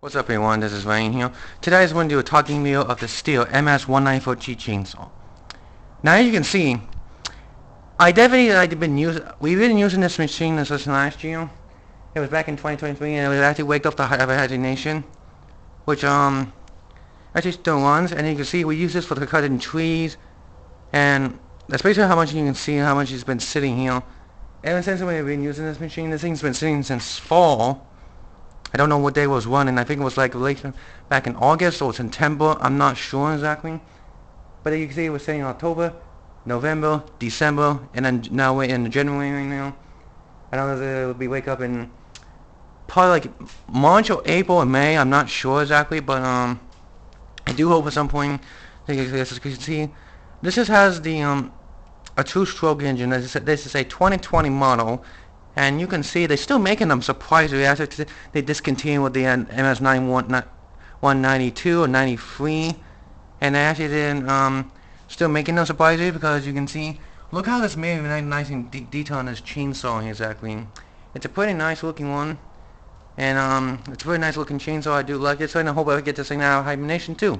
What's up everyone, this is Ryan here. Today I just want to do a talking video of the Stihl MS194G chainsaw. Now as you can see, we've been using this machine since last year. It was back in 2023 and it was actually waked up the Hazard Nation, which actually still runs, and you can see we use this for cutting trees, and that's basically how much you can see how much it's been sitting here. Ever since we've been using this machine, this thing's been sitting since fall. I don't know what day it was running. I think it was like late back in August or September. I'm not sure exactly. But you can see it was saying October, November, December, and then now we're in January right now. I don't know if it'll be wake up in probably like March or April or May. I'm not sure exactly, but I do hope at some point. As you can see, this just has the a two-stroke engine. This is a 2020 model. And you can see they're still making them, surprisingly, after they discontinued with the MS192 or 93, and they actually didn't still making them, surprisingly, because you can see, look how this made nice and detail on this chainsaw here, exactly. It's a pretty nice looking one, and it's a very nice looking chainsaw. I do like it, so I hope I get this thing out of hibernation too.